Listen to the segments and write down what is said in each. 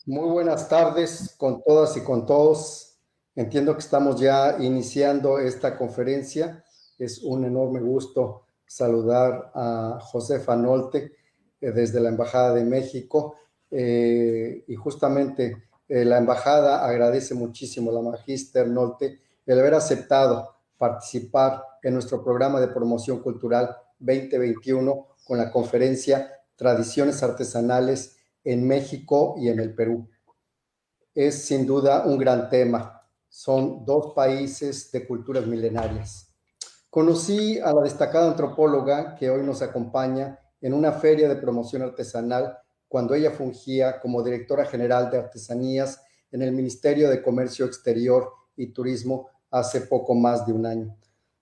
Muy buenas tardes con todas y con todos. Entiendo que estamos ya iniciando esta conferencia. Es un enorme gusto saludar a Josefa Nolte desde la Embajada de México. Y justamente la Embajada agradece muchísimo a la Magíster Nolte el haber aceptado participar en nuestro programa de promoción cultural 2021 con la conferencia Tradiciones Artesanales en México y en el Perú. Es sin duda un gran tema. Son dos países de culturas milenarias. Conocí a la destacada antropóloga que hoy nos acompaña en una feria de promoción artesanal cuando ella fungía como directora general de artesanías en el Ministerio de Comercio Exterior y Turismo hace poco más de un año.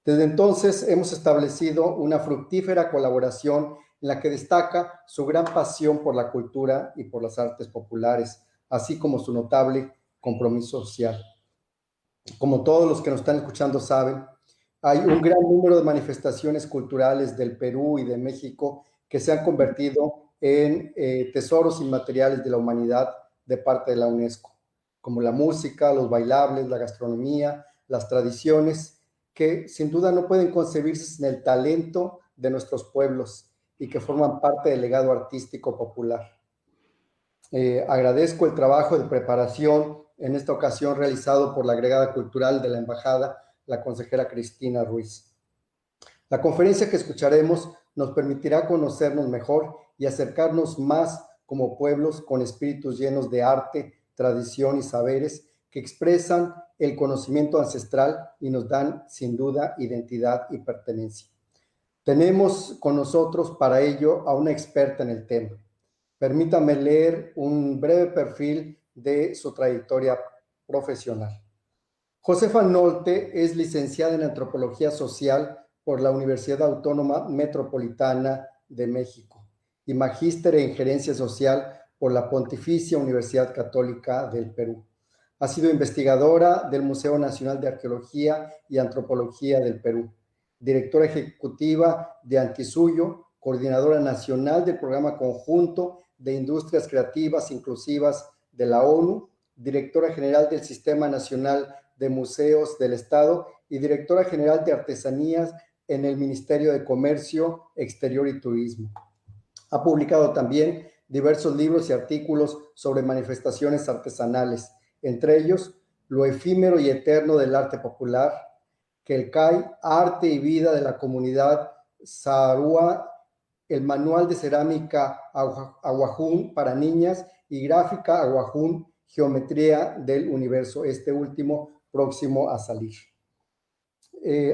Desde entonces hemos establecido una fructífera colaboración en la que destaca su gran pasión por la cultura y por las artes populares, así como su notable compromiso social. Como todos los que nos están escuchando saben, hay un gran número de manifestaciones culturales del Perú y de México que se han convertido en tesoros inmateriales de la humanidad de parte de la UNESCO, como la música, los bailables, la gastronomía, las tradiciones, que sin duda no pueden concebirse sin el talento de nuestros pueblos y que forman parte del legado artístico popular. Agradezco el trabajo de preparación en esta ocasión realizado por la agregada cultural de la Embajada, la consejera Cristina Ruiz. La conferencia que escucharemos nos permitirá conocernos mejor y acercarnos más como pueblos con espíritus llenos de arte, tradición y saberes que expresan el conocimiento ancestral y nos dan sin duda identidad y pertenencia. Tenemos con nosotros para ello a una experta en el tema. Permítame leer un breve perfil de su trayectoria profesional. Josefa Nolte es licenciada en Antropología Social por la Universidad Autónoma Metropolitana de México y magíster en Gerencia Social por la Pontificia Universidad Católica del Perú. Ha sido investigadora del Museo Nacional de Arqueología y Antropología del Perú, directora ejecutiva de Antisuyo, coordinadora nacional del Programa Conjunto de Industrias Creativas Inclusivas de la ONU, directora general del Sistema Nacional de Museos del Estado y directora general de Artesanías en el Ministerio de Comercio Exterior y Turismo. Ha publicado también diversos libros y artículos sobre manifestaciones artesanales, entre ellos Lo efímero y eterno del arte popular, Kelkay, Arte y Vida de la Comunidad Sarua, el Manual de Cerámica Aguajún para niñas y Gráfica Aguajún, Geometría del Universo, este último próximo a salir.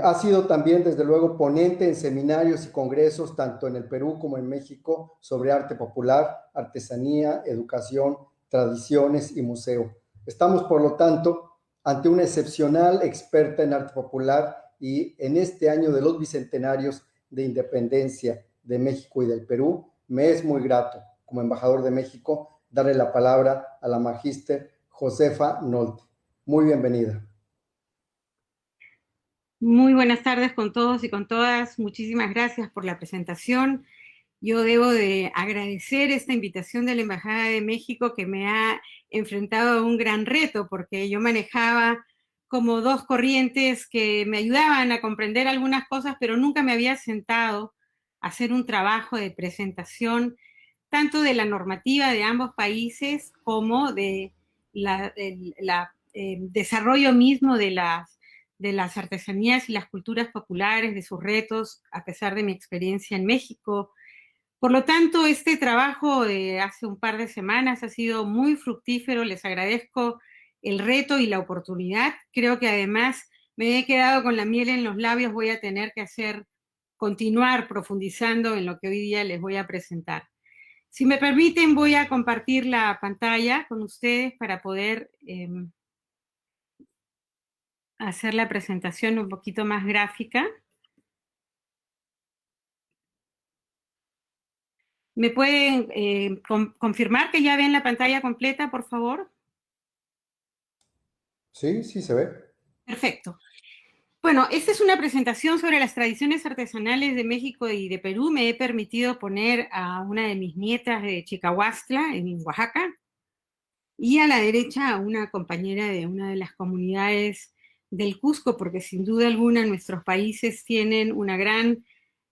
Ha sido también, desde luego, ponente en seminarios y congresos, tanto en el Perú como en México, sobre arte popular, artesanía, educación, tradiciones y museo. Estamos, por lo tanto, ante una excepcional experta en arte popular y en este año de los bicentenarios de independencia de México y del Perú, me es muy grato, como embajador de México, darle la palabra a la magíster Josefa Nolte. Muy bienvenida. Muy buenas tardes con todos y con todas. Muchísimas gracias por la presentación. Yo debo de agradecer esta invitación de la Embajada de México que me ha enfrentado a un gran reto porque yo manejaba como dos corrientes que me ayudaban a comprender algunas cosas, pero nunca me había sentado a hacer un trabajo de presentación tanto de la normativa de ambos países como de desarrollo mismo de las artesanías y las culturas populares, de sus retos, a pesar de mi experiencia en México. Por lo tanto, este trabajo de hace un par de semanas ha sido muy fructífero. Les agradezco el reto y la oportunidad. Creo que además me he quedado con la miel en los labios. Voy a tener que continuar profundizando en lo que hoy día les voy a presentar. Si me permiten, voy a compartir la pantalla con ustedes para poder hacer la presentación un poquito más gráfica. ¿Me pueden confirmar que ya ven la pantalla completa, por favor? Sí, sí se ve. Perfecto. Bueno, esta es una presentación sobre las tradiciones artesanales de México y de Perú. Me he permitido poner a una de mis nietas de Chicahuastla, en Oaxaca. y a la derecha una compañera de una de las comunidades del Cusco, porque sin duda alguna nuestros países tienen una gran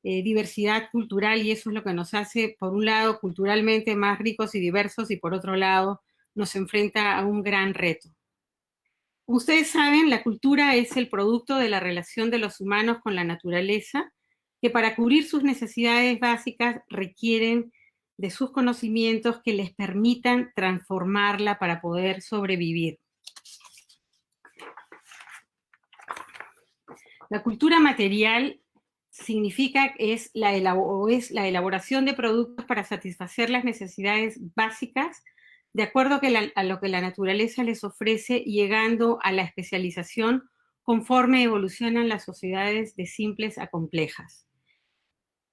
diversidad cultural y eso es lo que nos hace, por un lado, culturalmente más ricos y diversos y por otro lado, nos enfrenta a un gran reto. Ustedes saben, la cultura es el producto de la relación de los humanos con la naturaleza, que para cubrir sus necesidades básicas requieren de sus conocimientos que les permitan transformarla para poder sobrevivir. La cultura material significa que es la elaboración de productos para satisfacer las necesidades básicas de acuerdo a lo que la naturaleza les ofrece, llegando a la especialización conforme evolucionan las sociedades de simples a complejas.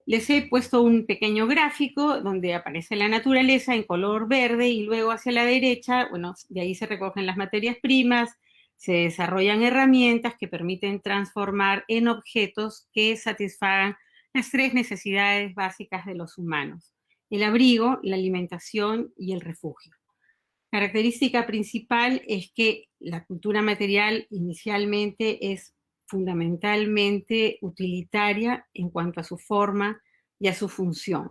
Les he puesto un pequeño gráfico donde aparece la naturaleza en color verde y luego hacia la derecha, bueno, de ahí se recogen las materias primas, se desarrollan herramientas que permiten transformar en objetos que satisfagan las tres necesidades básicas de los humanos: el abrigo, la alimentación y el refugio. Característica principal es que la cultura material inicialmente es fundamentalmente utilitaria en cuanto a su forma y a su función.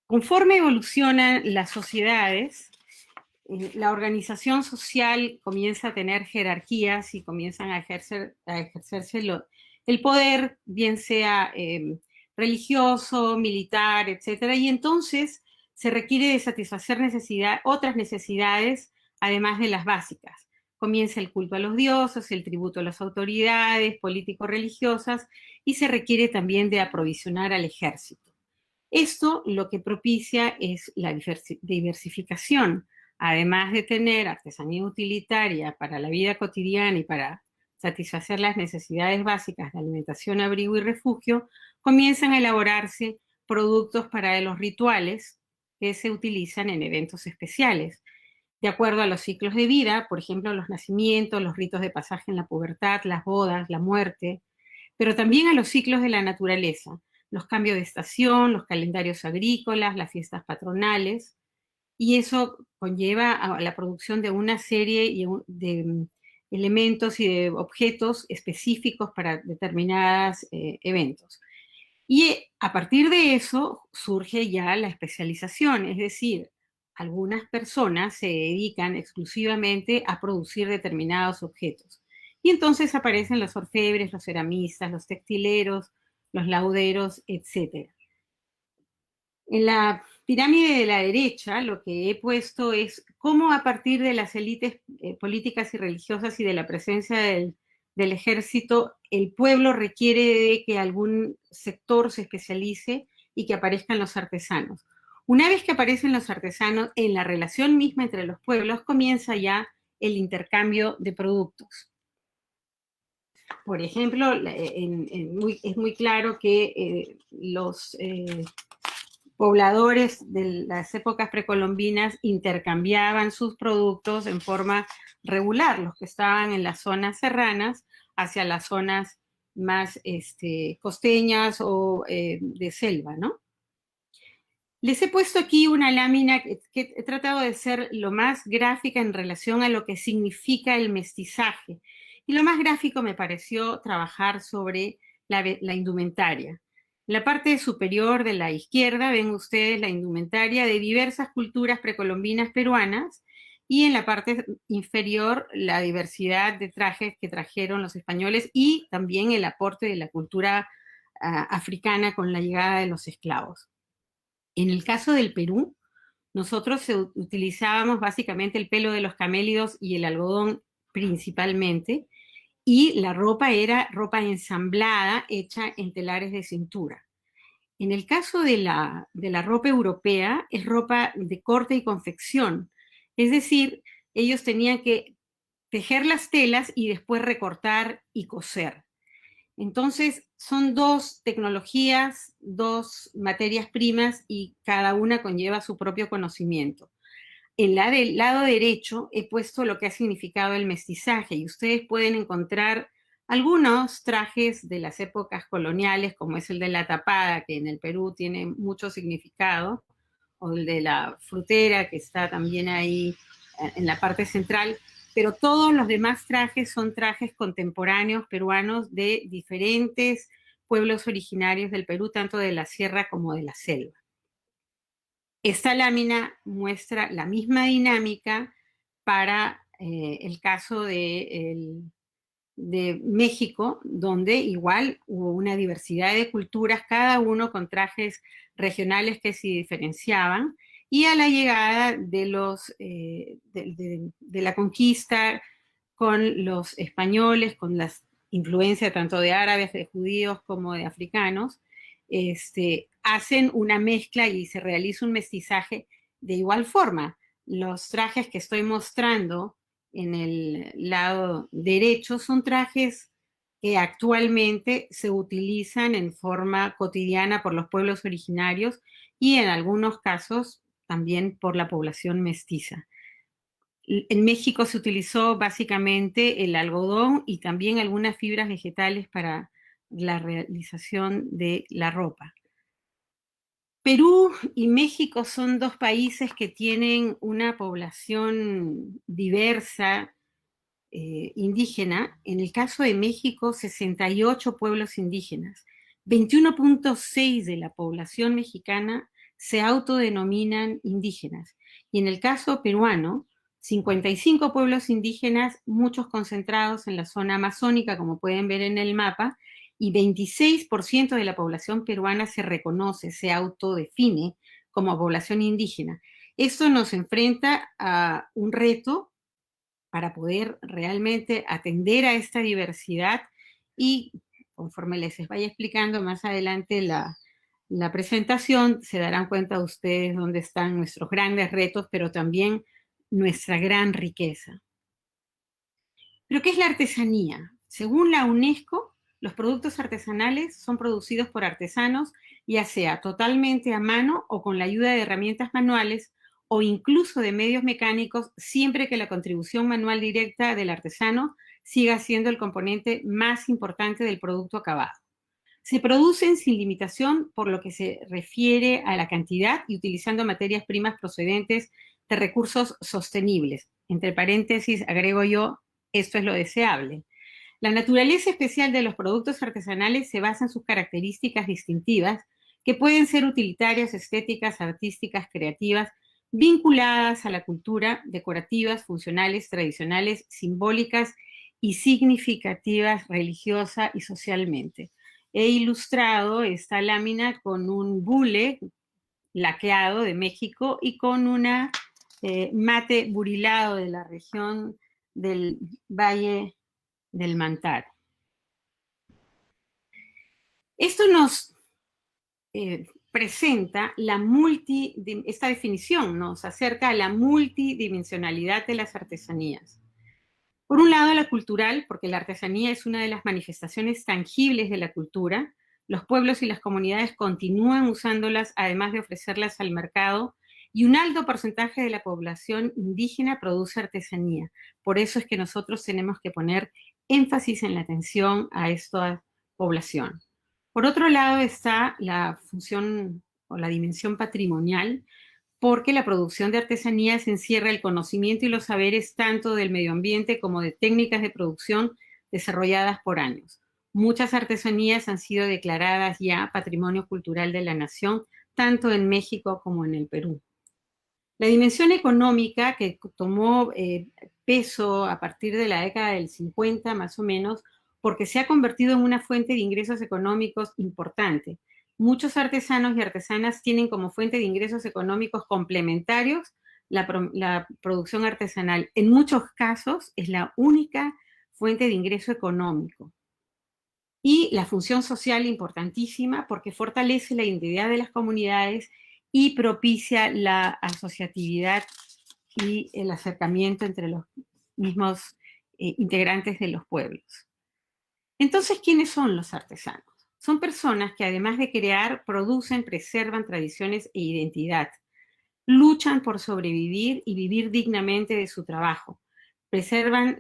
Conforme evolucionan las sociedades, la organización social comienza a tener jerarquías y comienzan a ejercerse el poder, bien sea religioso, militar, etcétera, y entonces se requiere de satisfacer otras necesidades, además de las básicas. Comienza el culto a los dioses, el tributo a las autoridades político-religiosas, y se requiere también de aprovisionar al ejército. Esto lo que propicia es la diversificación. Además de tener artesanía utilitaria para la vida cotidiana y para satisfacer las necesidades básicas de alimentación, abrigo y refugio, comienzan a elaborarse productos para los rituales que se utilizan en eventos especiales. De acuerdo a los ciclos de vida, por ejemplo, los nacimientos, los ritos de pasaje en la pubertad, las bodas, la muerte, pero también a los ciclos de la naturaleza, los cambios de estación, los calendarios agrícolas, las fiestas patronales, y eso conlleva a la producción de una serie de elementos y de objetos específicos para determinados eventos. Y a partir de eso surge ya la especialización, es decir, algunas personas se dedican exclusivamente a producir determinados objetos. Y entonces aparecen los orfebres, los ceramistas, los textileros, los lauderos, etc. En la pirámide de la derecha lo que he puesto es cómo a partir de las élites políticas y religiosas y de la presencia del ejército, el pueblo requiere de que algún sector se especialice y que aparezcan los artesanos. Una vez que aparecen los artesanos, en la relación misma entre los pueblos comienza ya el intercambio de productos. Por ejemplo, es muy claro que los pobladores de las épocas precolombinas intercambiaban sus productos en forma regular, los que estaban en las zonas serranas hacia las zonas más costeñas o de selva, ¿no? Les he puesto aquí una lámina que he tratado de ser lo más gráfica en relación a lo que significa el mestizaje. Y lo más gráfico me pareció trabajar sobre la indumentaria. En la parte superior de la izquierda ven ustedes la indumentaria de diversas culturas precolombinas peruanas y en la parte inferior la diversidad de trajes que trajeron los españoles y también el aporte de la cultura africana con la llegada de los esclavos. En el caso del Perú, nosotros utilizábamos básicamente el pelo de los camélidos y el algodón principalmente, y la ropa era ropa ensamblada hecha en telares de cintura. En el caso de la ropa europea, es ropa de corte y confección, es decir, ellos tenían que tejer las telas y después recortar y coser. Entonces, son dos tecnologías, dos materias primas y cada una conlleva su propio conocimiento. En la del lado derecho he puesto lo que ha significado el mestizaje y ustedes pueden encontrar algunos trajes de las épocas coloniales, como es el de la tapada, que en el Perú tiene mucho significado, o el de la frutera, que está también ahí en la parte central, pero todos los demás trajes son trajes contemporáneos peruanos de diferentes pueblos originarios del Perú, tanto de la sierra como de la selva. Esta lámina muestra la misma dinámica para el caso de México, donde igual hubo una diversidad de culturas, cada uno con trajes regionales que se diferenciaban, y a la llegada de la conquista con los españoles, con la influencia tanto de árabes, de judíos como de africanos, hacen una mezcla y se realiza un mestizaje de igual forma. Los trajes que estoy mostrando en el lado derecho son trajes que actualmente se utilizan en forma cotidiana por los pueblos originarios y en algunos casos también por la población mestiza. En México se utilizó básicamente el algodón y también algunas fibras vegetales para la realización de la ropa. Perú y México son dos países que tienen una población diversa, indígena. En el caso de México, 68 pueblos indígenas. 21.6 de la población mexicana se autodenominan indígenas. Y en el caso peruano, 55 pueblos indígenas, muchos concentrados en la zona amazónica, como pueden ver en el mapa, y 26% de la población peruana se reconoce, se autodefine como población indígena. Esto nos enfrenta a un reto para poder realmente atender a esta diversidad y conforme les vaya explicando más adelante la presentación, se darán cuenta ustedes dónde están nuestros grandes retos, pero también nuestra gran riqueza. ¿Pero qué es la artesanía? Según la UNESCO, los productos artesanales son producidos por artesanos, ya sea totalmente a mano o con la ayuda de herramientas manuales o incluso de medios mecánicos, siempre que la contribución manual directa del artesano siga siendo el componente más importante del producto acabado. Se producen sin limitación por lo que se refiere a la cantidad y utilizando materias primas procedentes de recursos sostenibles. Entre paréntesis, agrego yo, esto es lo deseable. La naturaleza especial de los productos artesanales se basa en sus características distintivas, que pueden ser utilitarias, estéticas, artísticas, creativas, vinculadas a la cultura, decorativas, funcionales, tradicionales, simbólicas y significativas religiosa y socialmente. He ilustrado esta lámina con un bule laqueado de México y con una mate burilado de la región del Valle del Mantaro. Esto nos presenta esta definición, nos acerca a la multidimensionalidad de las artesanías. Por un lado, la cultural, porque la artesanía es una de las manifestaciones tangibles de la cultura. Los pueblos y las comunidades continúan usándolas, además de ofrecerlas al mercado, y un alto porcentaje de la población indígena produce artesanía. Por eso es que nosotros tenemos que poner énfasis en la atención a esta población. Por otro lado está la función o la dimensión patrimonial, porque la producción de artesanías encierra el conocimiento y los saberes tanto del medio ambiente como de técnicas de producción desarrolladas por años. Muchas artesanías han sido declaradas ya Patrimonio Cultural de la Nación, tanto en México como en el Perú. La dimensión económica, que tomó peso a partir de la década del 50 más o menos, porque se ha convertido en una fuente de ingresos económicos importante. Muchos artesanos y artesanas tienen como fuente de ingresos económicos complementarios la producción artesanal. En muchos casos es la única fuente de ingreso económico. Y la función social importantísima porque fortalece la identidad de las comunidades y propicia la asociatividad y el acercamiento entre los mismos integrantes de los pueblos. Entonces, ¿quiénes son los artesanos? Son personas que además de crear, producen, preservan tradiciones e identidad, luchan por sobrevivir y vivir dignamente de su trabajo, preservan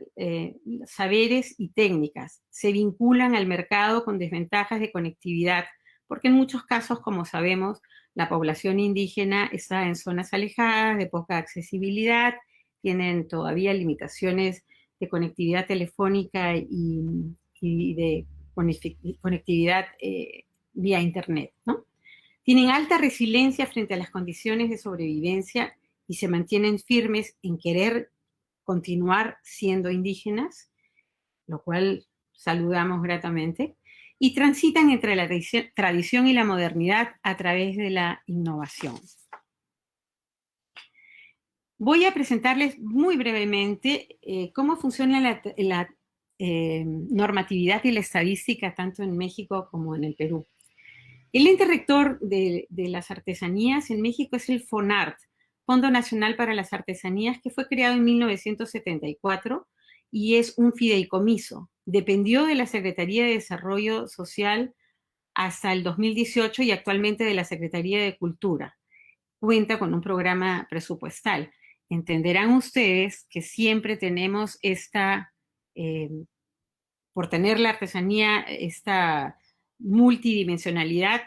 saberes y técnicas, se vinculan al mercado con desventajas de conectividad, porque en muchos casos, como sabemos, la población indígena está en zonas alejadas, de poca accesibilidad, tienen todavía limitaciones de conectividad telefónica y de conectividad vía Internet, ¿no? Tienen alta resiliencia frente a las condiciones de sobrevivencia y se mantienen firmes en querer continuar siendo indígenas, lo cual saludamos gratamente, y transitan entre la tradición y la modernidad a través de la innovación. Voy a presentarles muy brevemente cómo funciona la normatividad y la estadística tanto en México como en el Perú. El ente rector de las artesanías en México es el FONART, Fondo Nacional para las Artesanías, que fue creado en 1974 y es un fideicomiso. Dependió de la Secretaría de Desarrollo Social hasta el 2018 y actualmente de la Secretaría de Cultura. Cuenta con un programa presupuestal. Entenderán ustedes que siempre tenemos por tener la artesanía, esta multidimensionalidad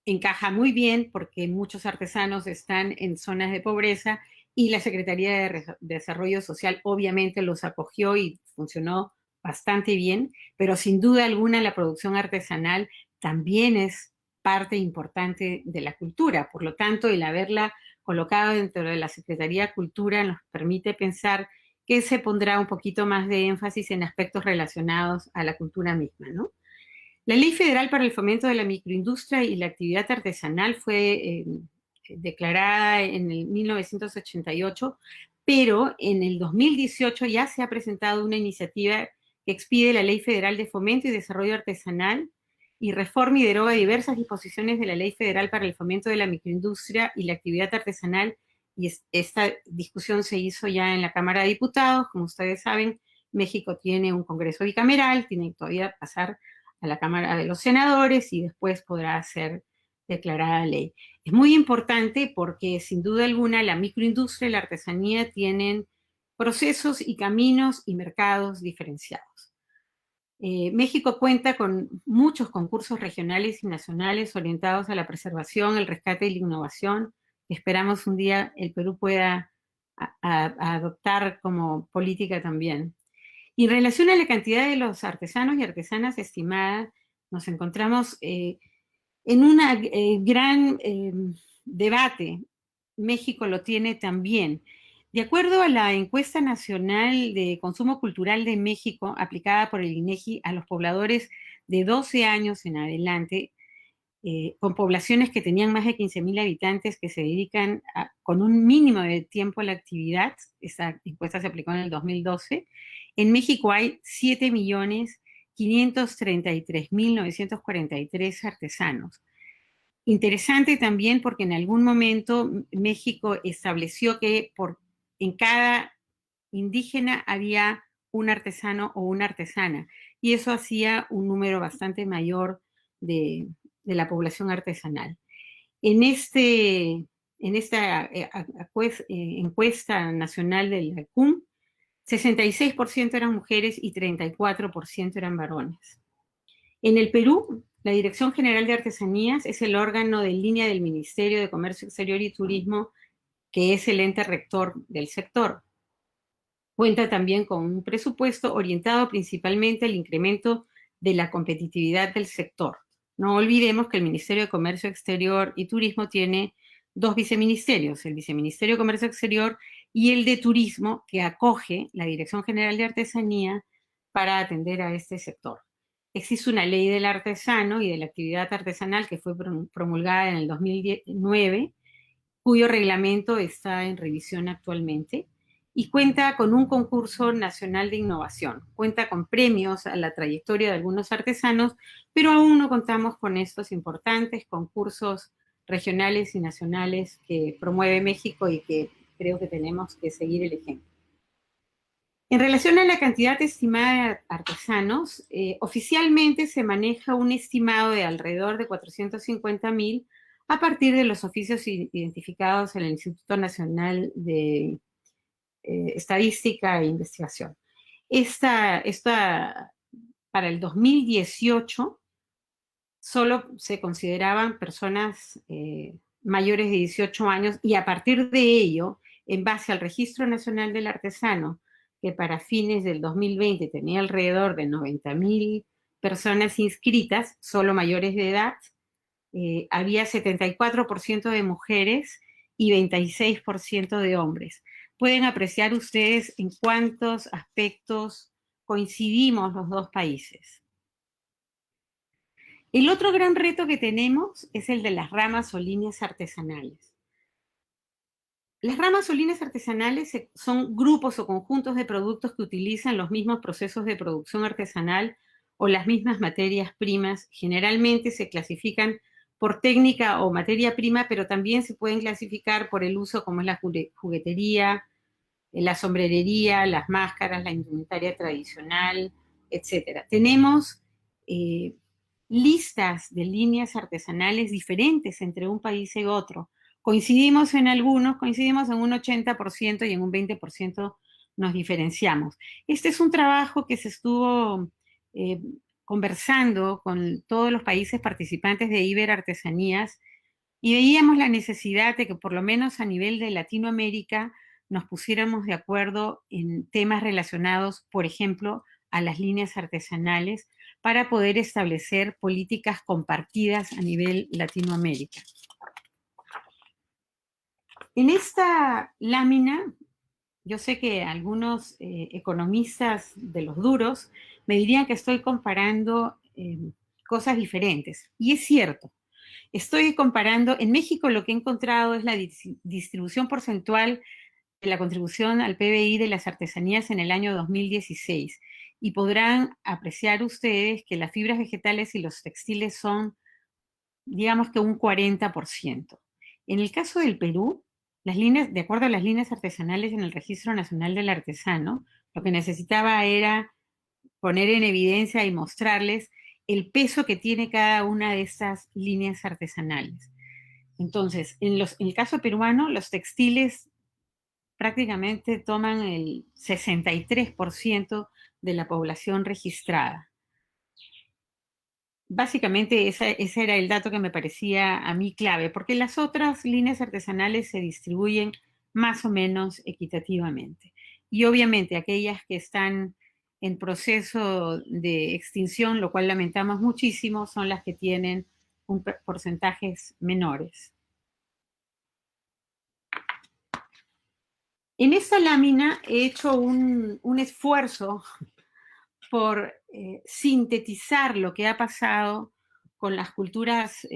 encaja muy bien porque muchos artesanos están en zonas de pobreza y la Secretaría de Desarrollo Social obviamente los acogió y funcionó bastante bien, pero sin duda alguna la producción artesanal también es parte importante de la cultura. Por lo tanto, el haberla colocado dentro de la Secretaría de Cultura nos permite pensar que se pondrá un poquito más de énfasis en aspectos relacionados a la cultura misma, ¿no? La Ley Federal para el Fomento de la Microindustria y la Actividad Artesanal fue declarada en el 1988, pero en el 2018 ya se ha presentado una iniciativa que expide la Ley Federal de Fomento y Desarrollo Artesanal y reforma y deroga diversas disposiciones de la Ley Federal para el Fomento de la Microindustria y la Actividad Artesanal, y esta discusión se hizo ya en la Cámara de Diputados. Como ustedes saben, México tiene un Congreso bicameral, tiene que todavía pasar a la Cámara de los Senadores y después podrá ser declarada ley. Es muy importante porque sin duda alguna la microindustria y la artesanía tienen procesos y caminos y mercados diferenciados. México cuenta con muchos concursos regionales y nacionales orientados a la preservación, el rescate y la innovación. Esperamos un día el Perú pueda adoptar como política también. Y en relación a la cantidad de los artesanos y artesanas estimada, nos encontramos en un gran debate. México lo tiene también. De acuerdo a la encuesta nacional de consumo cultural de México, aplicada por el INEGI a los pobladores de 12 años en adelante, con poblaciones que tenían más de 15,000 habitantes que se dedican con un mínimo de tiempo a la actividad, esa encuesta se aplicó en el 2012, en México hay 7.533.943 artesanos. Interesante también porque en algún momento México estableció que en cada indígena había un artesano o una artesana, y eso hacía un número bastante mayor de la población artesanal. En esta encuesta nacional del CUM, 66% eran mujeres y 34% eran varones. En el Perú, la Dirección General de Artesanías es el órgano de línea del Ministerio de Comercio Exterior y Turismo, que es el ente rector del sector. Cuenta también con un presupuesto orientado principalmente al incremento de la competitividad del sector. No olvidemos que el Ministerio de Comercio Exterior y Turismo tiene dos viceministerios, el Viceministerio de Comercio Exterior y el de Turismo, que acoge la Dirección General de Artesanía para atender a este sector. Existe una ley del artesano y de la actividad artesanal que fue promulgada en el 2009, cuyo reglamento está en revisión actualmente, y cuenta con un concurso nacional de innovación. Cuenta con premios a la trayectoria de algunos artesanos, pero aún no contamos con estos importantes concursos regionales y nacionales que promueve México y que creo que tenemos que seguir el ejemplo. En relación a la cantidad estimada de artesanos, oficialmente se maneja un estimado de alrededor de 450,000 a partir de los oficios identificados en el Instituto Nacional de Estadística e Investigación. Para el 2018 solo se consideraban personas mayores de 18 años, y a partir de ello, en base al Registro Nacional del Artesano, que para fines del 2020 tenía alrededor de 90.000 personas inscritas, solo mayores de edad, había 74% de mujeres y 26% de hombres. Pueden apreciar ustedes en cuántos aspectos coincidimos los dos países. El otro gran reto que tenemos es el de las ramas o líneas artesanales. Las ramas o líneas artesanales son grupos o conjuntos de productos que utilizan los mismos procesos de producción artesanal o las mismas materias primas. Generalmente se clasifican por técnica o materia prima, pero también se pueden clasificar por el uso, como es la juguetería, la sombrerería, las máscaras, la indumentaria tradicional, etc. Tenemos listas de líneas artesanales diferentes entre un país y otro. Coincidimos en algunos, coincidimos en un 80% y en un 20% nos diferenciamos. Este es un trabajo que se estuvo conversando con todos los países participantes de Iberartesanías, y veíamos la necesidad de que por lo menos a nivel de Latinoamérica nos pusiéramos de acuerdo en temas relacionados, por ejemplo, a las líneas artesanales, para poder establecer políticas compartidas a nivel Latinoamérica. En esta lámina, yo sé que algunos economistas de los duros me dirían que estoy comparando cosas diferentes, y es cierto. Estoy comparando, en México lo que he encontrado es la distribución porcentual de la contribución al PBI de las artesanías en el año 2016, y podrán apreciar ustedes que las fibras vegetales y los textiles son, digamos que un 40%. En el caso del Perú, las líneas, de acuerdo a las líneas artesanales en el Registro Nacional del Artesano, lo que necesitaba era poner en evidencia y mostrarles el peso que tiene cada una de estas líneas artesanales. Entonces, en el caso peruano, los textiles prácticamente toman el 63% de la población registrada. Básicamente ese era el dato que me parecía a mí clave, porque las otras líneas artesanales se distribuyen más o menos equitativamente. Y obviamente aquellas que están en proceso de extinción, lo cual lamentamos muchísimo, son las que tienen porcentajes menores. En esta lámina he hecho un esfuerzo por sintetizar lo que ha pasado con las culturas,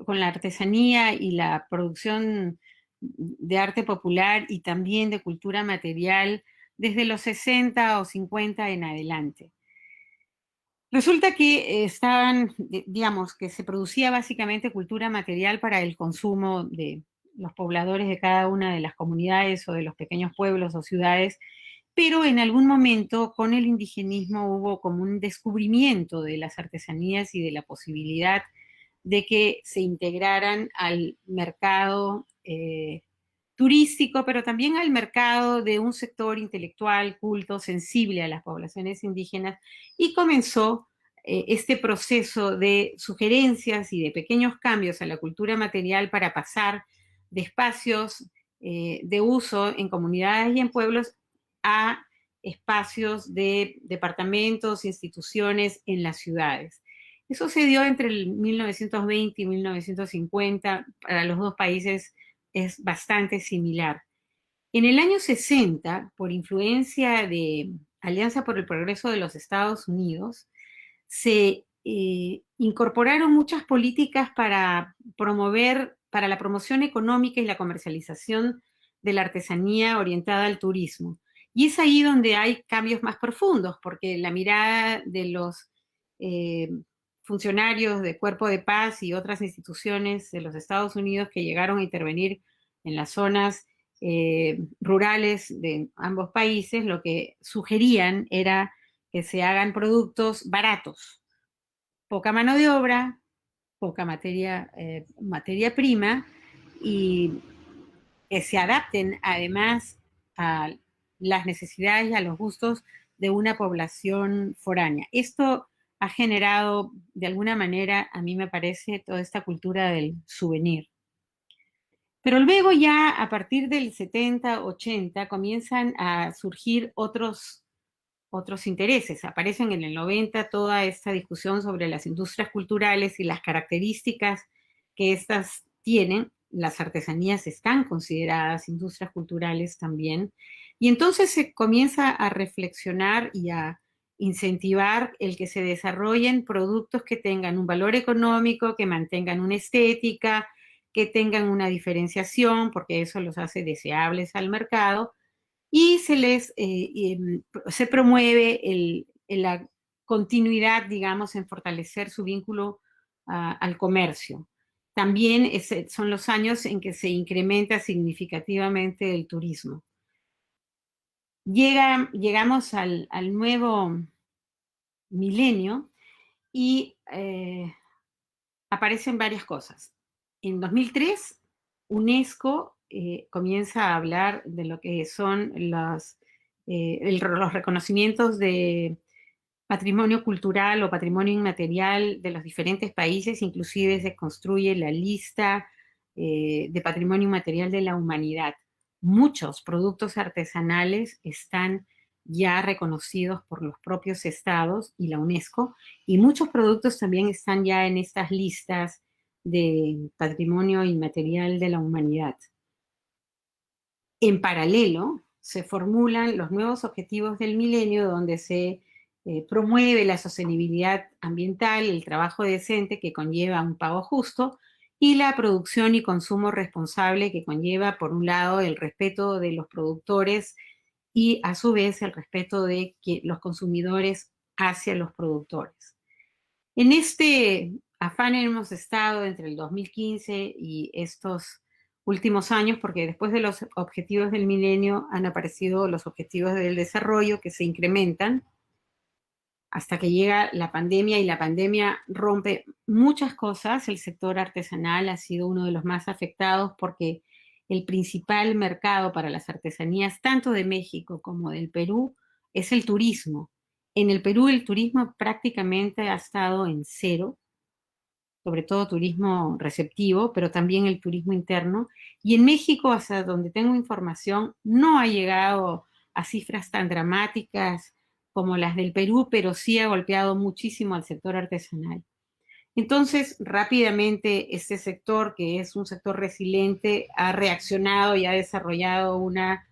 con la artesanía y la producción de arte popular y también de cultura material desde los 60 o 50 en adelante. Resulta que digamos, que se producía básicamente cultura material para el consumo de los pobladores de cada una de las comunidades o de los pequeños pueblos o ciudades, pero en algún momento con el indigenismo hubo como un descubrimiento de las artesanías y de la posibilidad de que se integraran al mercado turístico, pero también al mercado de un sector intelectual, culto, sensible a las poblaciones indígenas, y comenzó este proceso de sugerencias y de pequeños cambios a la cultura material para pasar de espacios de uso en comunidades y en pueblos a espacios de departamentos, instituciones en las ciudades. Eso se dio entre el 1920 y 1950, para los dos países es bastante similar. En el año 60, por influencia de Alianza por el Progreso de los Estados Unidos, se incorporaron muchas políticas para la promoción económica y la comercialización de la artesanía orientada al turismo. Y es ahí donde hay cambios más profundos, porque la mirada de los funcionarios de Cuerpo de Paz y otras instituciones de los Estados Unidos que llegaron a intervenir en las zonas rurales de ambos países, lo que sugerían era que se hagan productos baratos, poca mano de obra, poca materia prima, y que se adapten además a las necesidades y a los gustos de una población foránea. Esto ha generado, de alguna manera, a mí me parece, toda esta cultura del souvenir. Pero luego ya a partir del 70, 80 comienzan a surgir otros intereses. Aparecen en el 90 toda esta discusión sobre las industrias culturales y las características que éstas tienen. Las artesanías están consideradas industrias culturales también. Y entonces se comienza a reflexionar y a incentivar el que se desarrollen productos que tengan un valor económico, que mantengan una estética, que tengan una diferenciación, porque eso los hace deseables al mercado, y se promueve la continuidad, digamos, en fortalecer su vínculo al comercio. También son los años en que se incrementa significativamente el turismo. Llegamos al nuevo milenio y aparecen varias cosas. En 2003, UNESCO comienza a hablar de lo que son los reconocimientos de patrimonio cultural o patrimonio inmaterial de los diferentes países, inclusive se construye la lista de patrimonio inmaterial de la humanidad. Muchos productos artesanales están ya reconocidos por los propios estados y la UNESCO, y muchos productos también están ya en estas listas de patrimonio inmaterial de la humanidad. En paralelo, se formulan los nuevos objetivos del milenio, donde se promueve la sostenibilidad ambiental, el trabajo decente que conlleva un pago justo, y la producción y consumo responsable que conlleva, por un lado, el respeto de los productores y, a su vez, el respeto de los consumidores hacia los productores. En este afán hemos estado entre el 2015 y estos últimos años, porque después de los objetivos del milenio han aparecido los objetivos del desarrollo que se incrementan hasta que llega la pandemia, y la pandemia rompe muchas cosas. El sector artesanal ha sido uno de los más afectados porque el principal mercado para las artesanías, tanto de México como del Perú, es el turismo. En el Perú el turismo prácticamente ha estado en cero, sobre todo turismo receptivo, pero también el turismo interno. Y en México, hasta donde tengo información, no ha llegado a cifras tan dramáticas como las del Perú, pero sí ha golpeado muchísimo al sector artesanal. Entonces, rápidamente, este sector, que es un sector resiliente, ha reaccionado y ha desarrollado una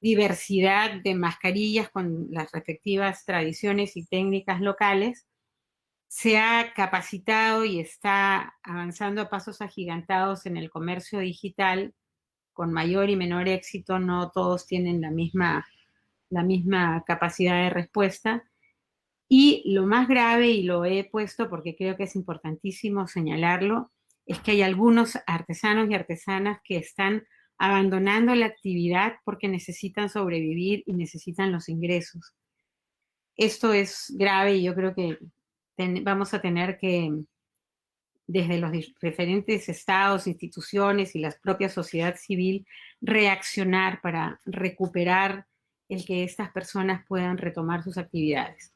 diversidad de mascarillas con las respectivas tradiciones y técnicas locales. Se ha capacitado y está avanzando a pasos agigantados en el comercio digital, con mayor y menor éxito. No todos tienen la misma capacidad de respuesta. Y lo más grave, y lo he puesto porque creo que es importantísimo señalarlo, es que hay algunos artesanos y artesanas que están abandonando la actividad porque necesitan sobrevivir y necesitan los ingresos. Esto es grave y yo creo que vamos a tener que, desde los diferentes estados, instituciones y la propia sociedad civil, reaccionar para recuperar el que estas personas puedan retomar sus actividades.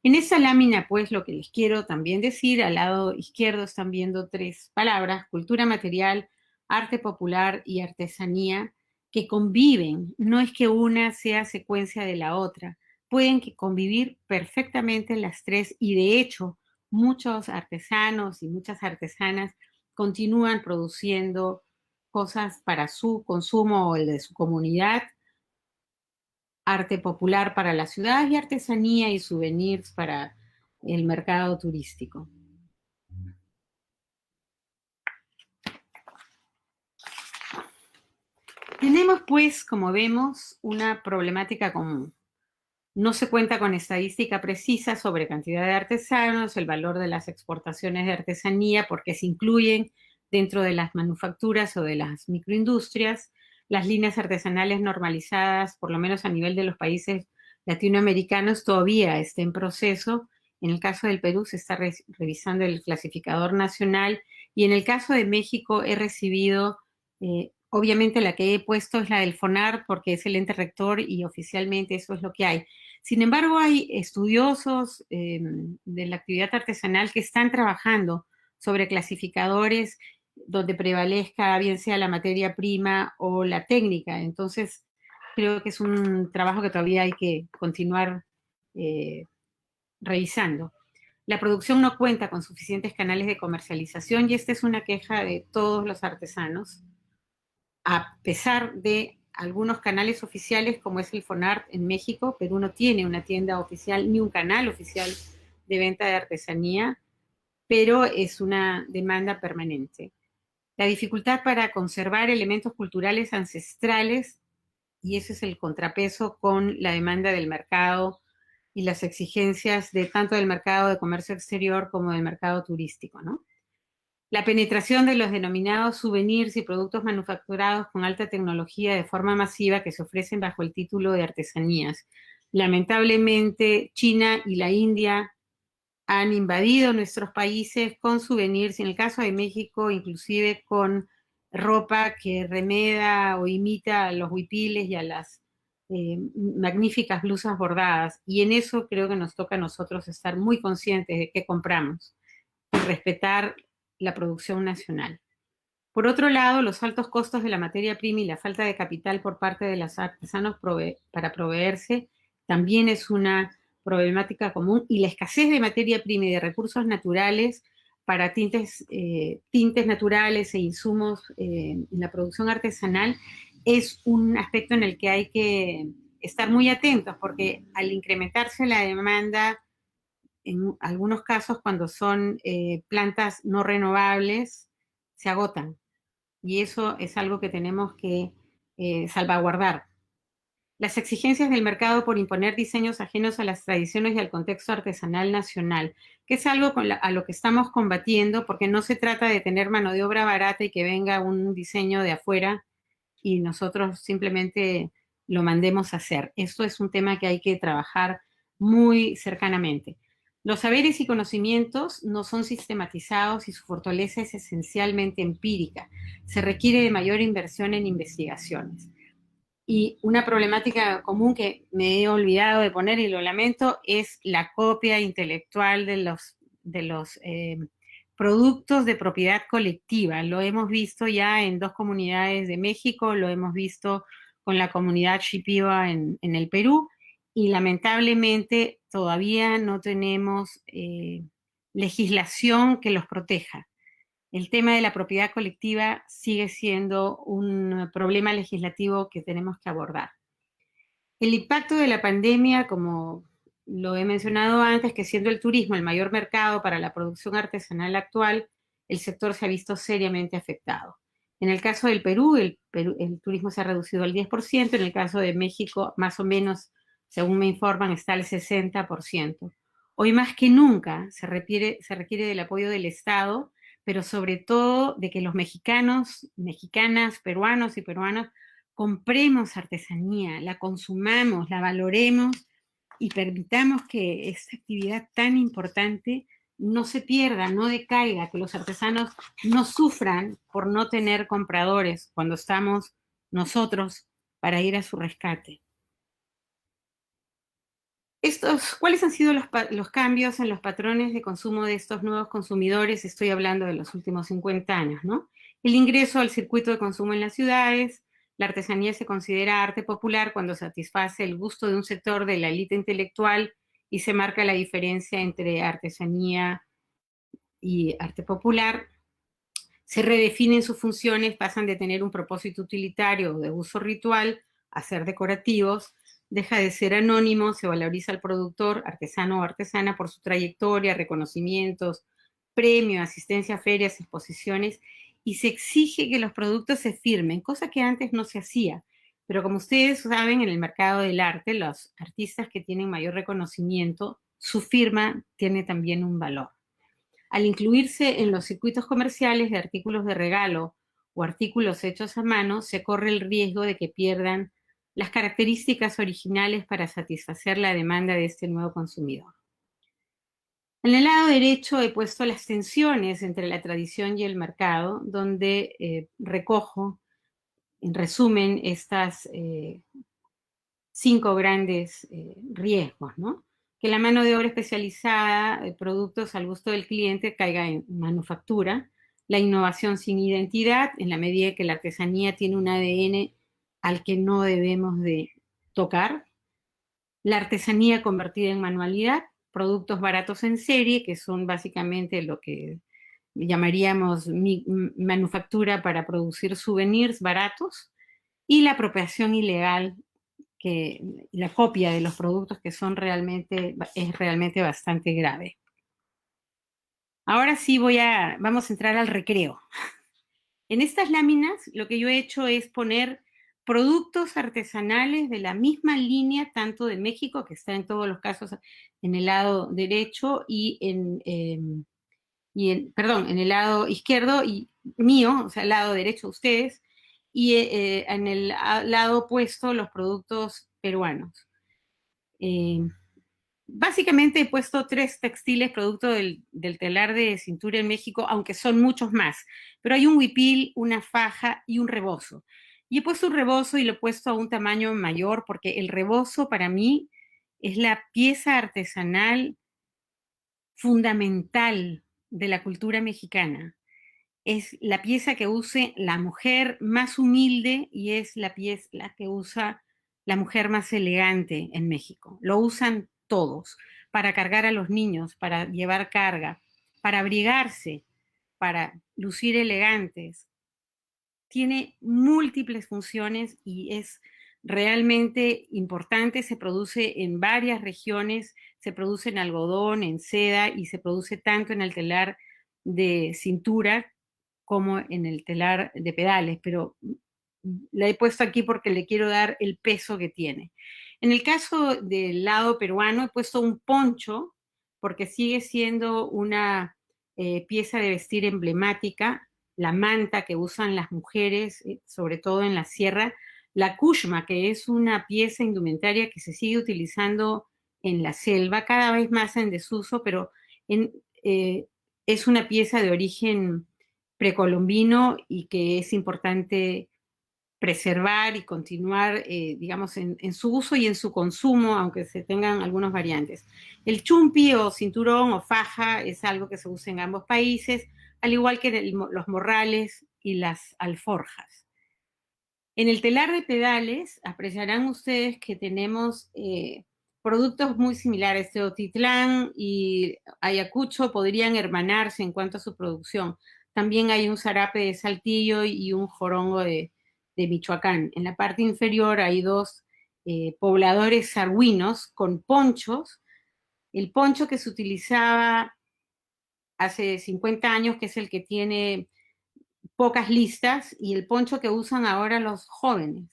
En esta lámina, pues, lo que les quiero también decir, al lado izquierdo están viendo 3 palabras: cultura material, arte popular y artesanía, que conviven. No es que una sea secuencia de la otra, pueden convivir perfectamente las 3, y de hecho muchos artesanos y muchas artesanas continúan produciendo cosas para su consumo o el de su comunidad, arte popular para la ciudad y artesanía y souvenirs para el mercado turístico. Tenemos, pues, como vemos, una problemática común. No se cuenta con estadística precisa sobre cantidad de artesanos, el valor de las exportaciones de artesanía, porque se incluyen dentro de las manufacturas o de las microindustrias. Las líneas artesanales normalizadas, por lo menos a nivel de los países latinoamericanos, todavía está en proceso. En el caso del Perú se está revisando el clasificador nacional, y en el caso de México he recibido Obviamente la que he puesto es la del FONART porque es el ente rector y oficialmente eso es lo que hay. Sin embargo, hay estudiosos de la actividad artesanal que están trabajando sobre clasificadores donde prevalezca bien sea la materia prima o la técnica. Entonces, creo que es un trabajo que todavía hay que continuar eh, revisando. La producción no cuenta con suficientes canales de comercialización y esta es una queja de todos los artesanos, a pesar de algunos canales oficiales como es el FONART en México. Perú no tiene una tienda oficial ni un canal oficial de venta de artesanía, pero es una demanda permanente. La dificultad para conservar elementos culturales ancestrales, y ese es el contrapeso con la demanda del mercado y las exigencias de tanto del mercado de comercio exterior como del mercado turístico, ¿no? La penetración de los denominados souvenirs y productos manufacturados con alta tecnología de forma masiva que se ofrecen bajo el título de artesanías. Lamentablemente, China y la India han invadido nuestros países con souvenirs, y en el caso de México, inclusive con ropa que remeda o imita a los huipiles y a las magníficas blusas bordadas. Y en eso creo que nos toca a nosotros estar muy conscientes de qué compramos y respetar la producción nacional. Por otro lado, los altos costos de la materia prima y la falta de capital por parte de los artesanos para proveerse también es una problemática común, y la escasez de materia prima y de recursos naturales para tintes naturales e insumos en la producción artesanal es un aspecto en el que hay que estar muy atentos, porque al incrementarse la demanda, en algunos casos cuando son plantas no renovables, se agotan. Y eso es algo que tenemos que salvaguardar. Las exigencias del mercado por imponer diseños ajenos a las tradiciones y al contexto artesanal nacional, que es algo a lo que estamos combatiendo, porque no se trata de tener mano de obra barata y que venga un diseño de afuera y nosotros simplemente lo mandemos a hacer. Esto es un tema que hay que trabajar muy cercanamente. Los saberes y conocimientos no son sistematizados y su fortaleza es esencialmente empírica. Se requiere de mayor inversión en investigaciones. Y una problemática común que me he olvidado de poner, y lo lamento, es la copia intelectual de los productos de propiedad colectiva. Lo hemos visto ya en 2 comunidades de México, lo hemos visto con la comunidad Shipibo en el Perú, y lamentablemente todavía no tenemos legislación que los proteja. El tema de la propiedad colectiva sigue siendo un problema legislativo que tenemos que abordar. El impacto de la pandemia, como lo he mencionado antes, que siendo el turismo el mayor mercado para la producción artesanal actual, el sector se ha visto seriamente afectado. En el caso del Perú, el turismo se ha reducido al 10%, en el caso de México, más o menos, según me informan, está al 60%. Hoy más que nunca se requiere del apoyo del Estado, pero sobre todo de que los mexicanos, mexicanas, peruanos y peruanas compremos artesanía, la consumamos, la valoremos y permitamos que esta actividad tan importante no se pierda, no decaiga, que los artesanos no sufran por no tener compradores cuando estamos nosotros para ir a su rescate. ¿Cuáles han sido los cambios en los patrones de consumo de estos nuevos consumidores? Estoy hablando de los últimos 50 años, ¿no? El ingreso al circuito de consumo en las ciudades. La artesanía se considera arte popular cuando satisface el gusto de un sector de la élite intelectual y se marca la diferencia entre artesanía y arte popular. Se redefinen sus funciones, pasan de tener un propósito utilitario o de uso ritual a ser decorativos. Deja de ser anónimo, se valoriza al productor, artesano o artesana, por su trayectoria, reconocimientos, premio, asistencia a ferias, exposiciones, y se exige que los productos se firmen, cosa que antes no se hacía. Pero como ustedes saben, en el mercado del arte, los artistas que tienen mayor reconocimiento, su firma tiene también un valor. Al incluirse en los circuitos comerciales de artículos de regalo o artículos hechos a mano, se corre el riesgo de que pierdan las características originales para satisfacer la demanda de este nuevo consumidor. En el lado derecho he puesto las tensiones entre la tradición y el mercado, donde recojo en resumen, estas 5 grandes riesgos, ¿no? Que la mano de obra especializada, productos al gusto del cliente, caiga en manufactura, la innovación sin identidad, en la medida que la artesanía tiene un ADN al que no debemos de tocar, la artesanía convertida en manualidad, productos baratos en serie, que son básicamente lo que llamaríamos manufactura para producir souvenirs baratos, y la apropiación ilegal, que la copia de los productos que son es realmente bastante grave. Ahora sí vamos a entrar al recreo. En estas láminas lo que yo he hecho es poner productos artesanales de la misma línea, tanto de México, que está en todos los casos en el lado derecho, perdón, en el lado izquierdo y mío, o sea, el lado derecho ustedes, y en el lado opuesto los productos peruanos. Básicamente he puesto 3 textiles producto del telar de cintura en México, aunque son muchos más, pero hay un huipil, una faja y un rebozo. Y he puesto un rebozo y lo he puesto a un tamaño mayor porque el rebozo para mí es la pieza artesanal fundamental de la cultura mexicana. Es la pieza que use la mujer más humilde y es la pieza que usa la mujer más elegante en México. Lo usan todos para cargar a los niños, para llevar carga, para abrigarse, para lucir elegantes. Tiene múltiples funciones y es realmente importante. Se produce en varias regiones, se produce en algodón, en seda y se produce tanto en el telar de cintura como en el telar de pedales, pero la he puesto aquí porque le quiero dar el peso que tiene. En el caso del lado peruano he puesto un poncho porque sigue siendo una pieza de vestir emblemática, la manta que usan las mujeres, sobre todo en la sierra, la kushma, que es una pieza indumentaria que se sigue utilizando en la selva, cada vez más en desuso, pero es una pieza de origen precolombino y que es importante preservar y continuar, digamos, en su uso y en su consumo, aunque se tengan algunas variantes. El chumpi o cinturón o faja es algo que se usa en ambos países, al igual que los morrales y las alforjas. En el telar de pedales apreciarán ustedes que tenemos productos muy similares. Teotitlán y Ayacucho podrían hermanarse en cuanto a su producción. También hay un zarape de Saltillo y un jorongo de Michoacán. En la parte inferior hay 2 pobladores sarguinos con ponchos. El poncho que se utilizaba hace 50 años, que es el que tiene pocas listas, y el poncho que usan ahora los jóvenes.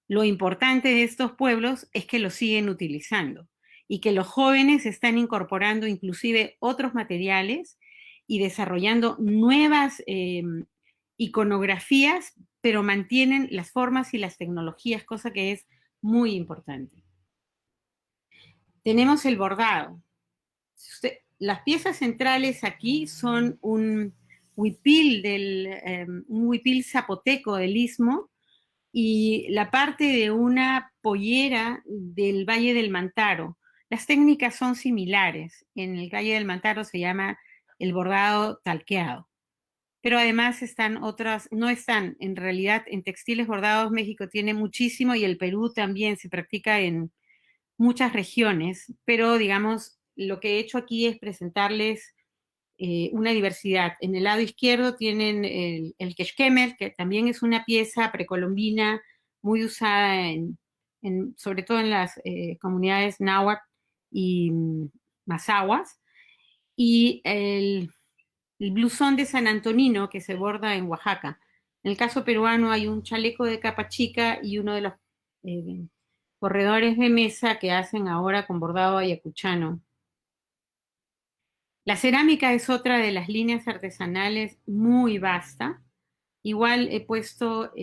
Lo importante de estos pueblos es que lo siguen utilizando y que los jóvenes están incorporando inclusive otros materiales y desarrollando nuevas iconografías, pero mantienen las formas y las tecnologías, cosa que es muy importante. Tenemos el bordado. Las piezas centrales aquí son un huipil un huipil zapoteco del Istmo y la parte de una pollera del Valle del Mantaro. Las técnicas son similares. En el Valle del Mantaro se llama el bordado talqueado. Pero además están otras, no están, en realidad en textiles bordados México tiene muchísimo y el Perú también se practica en muchas regiones, pero digamos, lo que he hecho aquí es presentarles una diversidad. En el lado izquierdo tienen el quexquemel, que también es una pieza precolombina muy usada sobre todo en las comunidades náhuatl y mazahuas, y el blusón de San Antonino que se borda en Oaxaca. En el caso peruano hay un chaleco de capa chica y uno de los corredores de mesa que hacen ahora con bordado ayacuchano. La cerámica es otra de las líneas artesanales muy vasta. Igual he puesto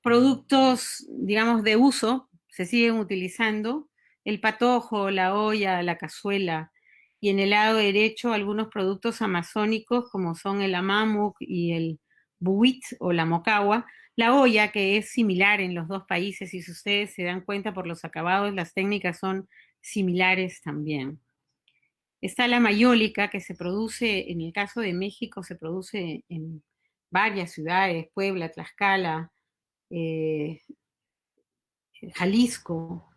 productos, digamos, de uso, se siguen utilizando, el patojo, la olla, la cazuela, y en el lado derecho algunos productos amazónicos como son el amamuc y el buit o la mocagua, La olla, que es similar en los dos países, y si ustedes se dan cuenta por los acabados, las técnicas son similares también. Está la mayólica, que se produce, en el caso de México, se produce en varias ciudades, Puebla, Tlaxcala, eh, Jalisco,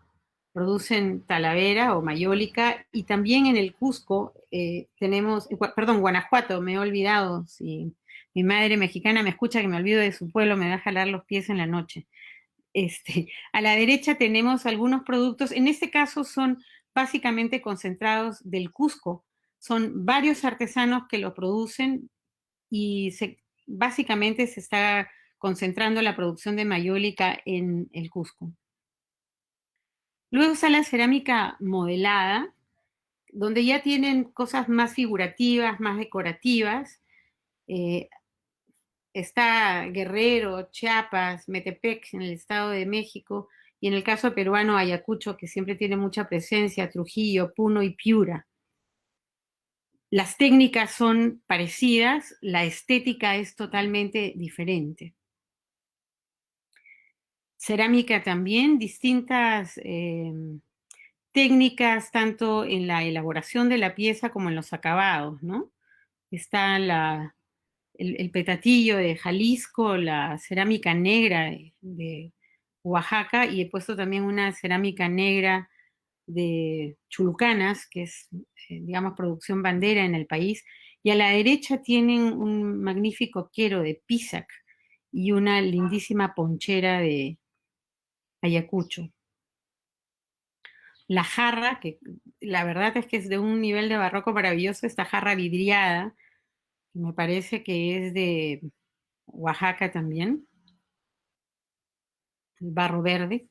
producen talavera o mayólica, y también en el Cusco tenemos, perdón, Guanajuato, me he olvidado, si mi madre mexicana me escucha que me olvido de su pueblo, me va a jalar los pies en la noche. A la derecha tenemos algunos productos, en este caso son básicamente concentrados del Cusco, son varios artesanos que lo producen y básicamente se está concentrando la producción de mayólica en el Cusco. Luego está la cerámica modelada, donde ya tienen cosas más figurativas, más decorativas. Eh, Está Guerrero, Chiapas, Metepec en el Estado de México, y en el caso peruano Ayacucho, que siempre tiene mucha presencia, Trujillo, Puno y Piura. Las técnicas son parecidas, la estética es totalmente diferente. Cerámica también, distintas técnicas tanto en la elaboración de la pieza como en los acabados, ¿no? Está el petatillo de Jalisco, la cerámica negra de Oaxaca, y he puesto también una cerámica negra de Chulucanas, que es, digamos, producción bandera en el país. Y a la derecha tienen un magnífico quero de Pisac y una lindísima ponchera de Ayacucho. La jarra, que la verdad es que es de un nivel de barroco maravilloso, esta jarra vidriada, me parece que es de Oaxaca también, el barro verde.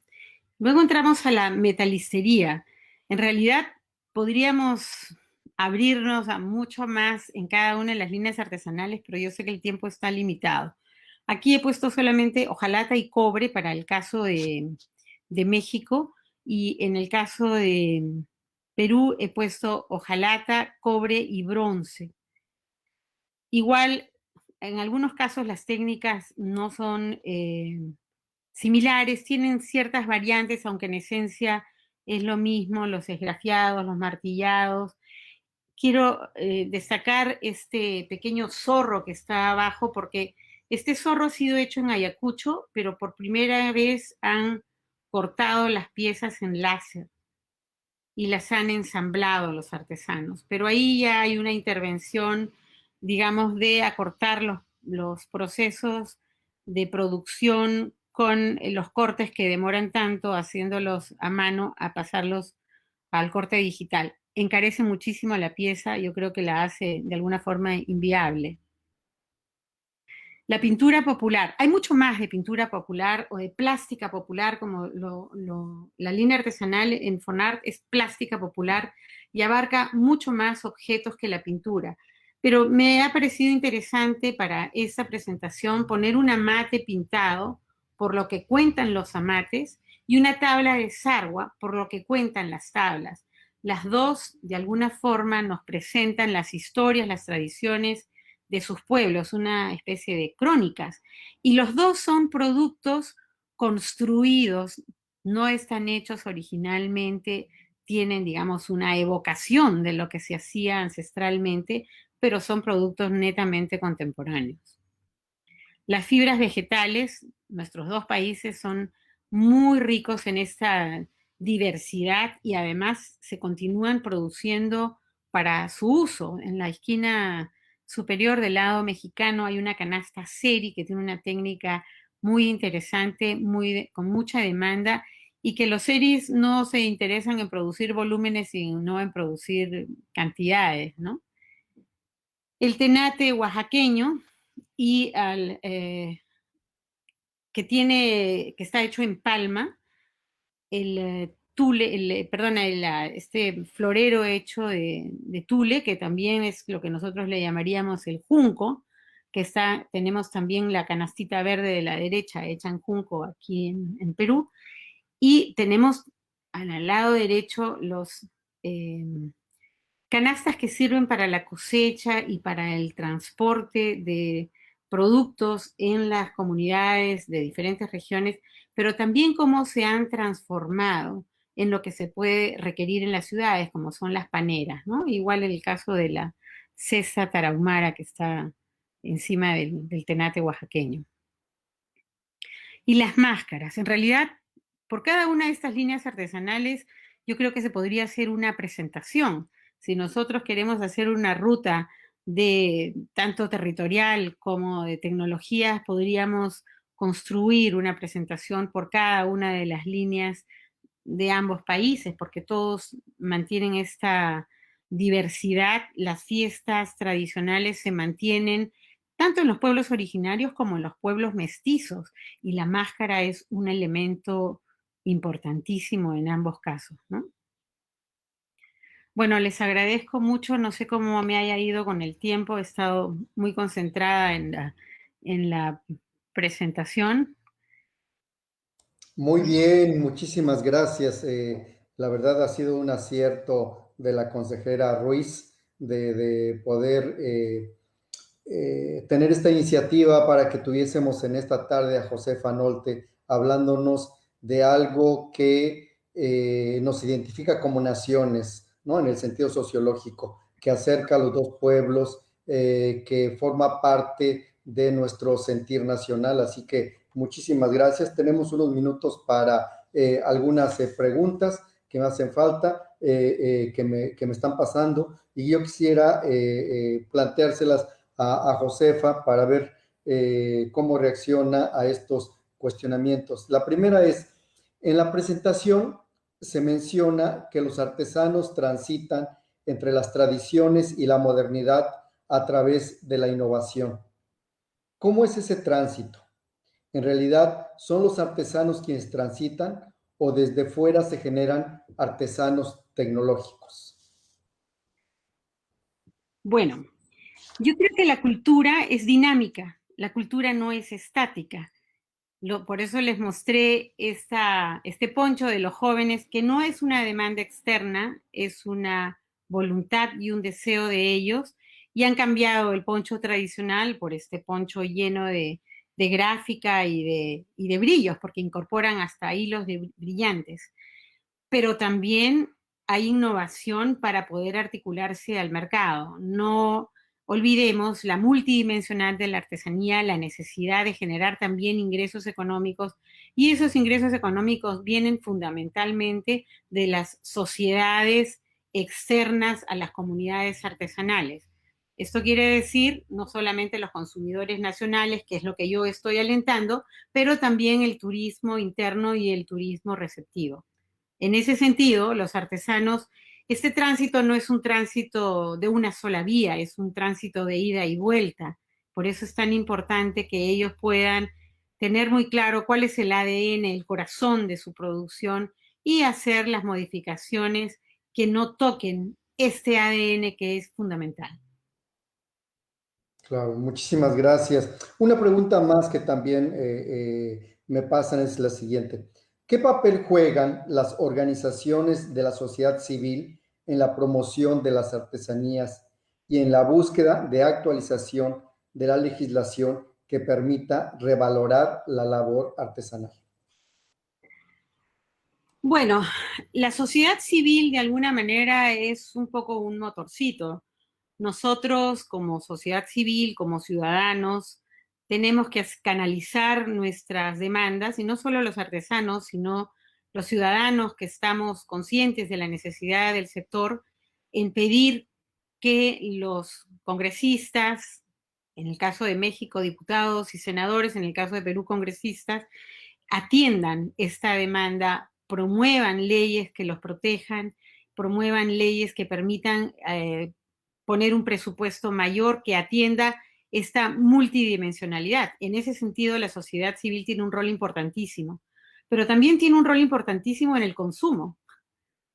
Luego entramos a la metalistería. En realidad podríamos abrirnos a mucho más en cada una de las líneas artesanales, pero yo sé que el tiempo está limitado. Aquí he puesto solamente hojalata y cobre para el caso de México, y en el caso de Perú he puesto hojalata, cobre y bronce. Igual, en algunos casos las técnicas no son similares, tienen ciertas variantes, aunque en esencia es lo mismo, los esgrafiados, los martillados. Quiero destacar este pequeño zorro que está abajo, porque este zorro ha sido hecho en Ayacucho, pero por primera vez han cortado las piezas en láser y las han ensamblado los artesanos. Pero ahí ya hay una intervención, digamos, de acortar los procesos de producción con los cortes que demoran tanto haciéndolos a mano a pasarlos al corte digital. Encarece muchísimo la pieza, yo creo que la hace de alguna forma inviable. La pintura popular. Hay mucho más de pintura popular o de plástica popular, como la línea artesanal en Fonart es plástica popular y abarca mucho más objetos que la pintura. Pero me ha parecido interesante para esta presentación poner un amate pintado, por lo que cuentan los amates, y una tabla de sargua, por lo que cuentan las tablas. Las dos, de alguna forma, nos presentan las historias, las tradiciones de sus pueblos, una especie de crónicas. Y los dos son productos construidos, no están hechos originalmente, tienen, digamos, una evocación de lo que se hacía ancestralmente, pero son productos netamente contemporáneos. Las fibras vegetales, nuestros dos países son muy ricos en esta diversidad y además se continúan produciendo para su uso. En la esquina superior del lado mexicano hay una canasta seri que tiene una técnica muy interesante, con mucha demanda, y que los seris no se interesan en producir volúmenes, sino en producir cantidades, ¿no? El tenate oaxaqueño y que está hecho en palma, el tule, este florero hecho de tule, que también es lo que nosotros le llamaríamos el junco, tenemos también la canastita verde de la derecha hecha en junco aquí en Perú, y tenemos al lado derecho los canastas que sirven para la cosecha y para el transporte de productos en las comunidades de diferentes regiones, pero también cómo se han transformado en lo que se puede requerir en las ciudades, como son las paneras, ¿no? Igual el caso de la Cesa Tarahumara, que está encima del Tenate oaxaqueño. Y las máscaras, en realidad, por cada una de estas líneas artesanales, yo creo que se podría hacer una presentación. Si nosotros queremos hacer una ruta de tanto territorial como de tecnologías, podríamos construir una presentación por cada una de las líneas de ambos países, porque todos mantienen esta diversidad, las fiestas tradicionales se mantienen tanto en los pueblos originarios como en los pueblos mestizos, y la máscara es un elemento importantísimo en ambos casos, ¿no? Bueno, les agradezco mucho, no sé cómo me haya ido con el tiempo, he estado muy concentrada en la presentación. Muy bien, muchísimas gracias. La verdad ha sido un acierto de la consejera Ruiz de poder tener esta iniciativa para que tuviésemos en esta tarde a Josefa Nolte hablándonos de algo que nos identifica como naciones, ¿no? En el sentido sociológico, que acerca a los dos pueblos, que forma parte de nuestro sentir nacional. Así que muchísimas gracias. Tenemos unos minutos para algunas preguntas que me hacen falta, que me están pasando, y yo quisiera planteárselas a Josefa para ver cómo reacciona a estos cuestionamientos. La primera es, en la presentación se menciona que los artesanos transitan entre las tradiciones y la modernidad a través de la innovación. ¿Cómo es ese tránsito? ¿En realidad son los artesanos quienes transitan o desde fuera se generan artesanos tecnológicos? Bueno, yo creo que la cultura es dinámica, la cultura no es estática. Por eso les mostré este poncho de los jóvenes, que no es una demanda externa, es una voluntad y un deseo de ellos, y han cambiado el poncho tradicional por este poncho lleno de gráfica y de brillos, porque incorporan hasta hilos brillantes. Pero también hay innovación para poder articularse al mercado. No olvidemos la multidimensional de la artesanía, la necesidad de generar también ingresos económicos, y esos ingresos económicos vienen fundamentalmente de las sociedades externas a las comunidades artesanales. Esto quiere decir no solamente los consumidores nacionales, que es lo que yo estoy alentando, pero también el turismo interno y el turismo receptivo. En ese sentido, los artesanos, este tránsito no es un tránsito de una sola vía, es un tránsito de ida y vuelta. Por eso es tan importante que ellos puedan tener muy claro cuál es el ADN, el corazón de su producción, y hacer las modificaciones que no toquen este ADN que es fundamental. Claro, muchísimas gracias. Una pregunta más que también me pasan es la siguiente. ¿Qué papel juegan las organizaciones de la sociedad civil en la promoción de las artesanías y en la búsqueda de actualización de la legislación que permita revalorar la labor artesanal? Bueno, la sociedad civil de alguna manera es un poco un motorcito. Nosotros como sociedad civil, como ciudadanos, tenemos que canalizar nuestras demandas, y no solo los artesanos, sino los ciudadanos que estamos conscientes de la necesidad del sector, en pedir que los congresistas, en el caso de México, diputados y senadores, en el caso de Perú, congresistas, atiendan esta demanda, promuevan leyes que los protejan, promuevan leyes que permitan poner un presupuesto mayor que atienda esta multidimensionalidad. En ese sentido, la sociedad civil tiene un rol importantísimo, pero también tiene un rol importantísimo en el consumo,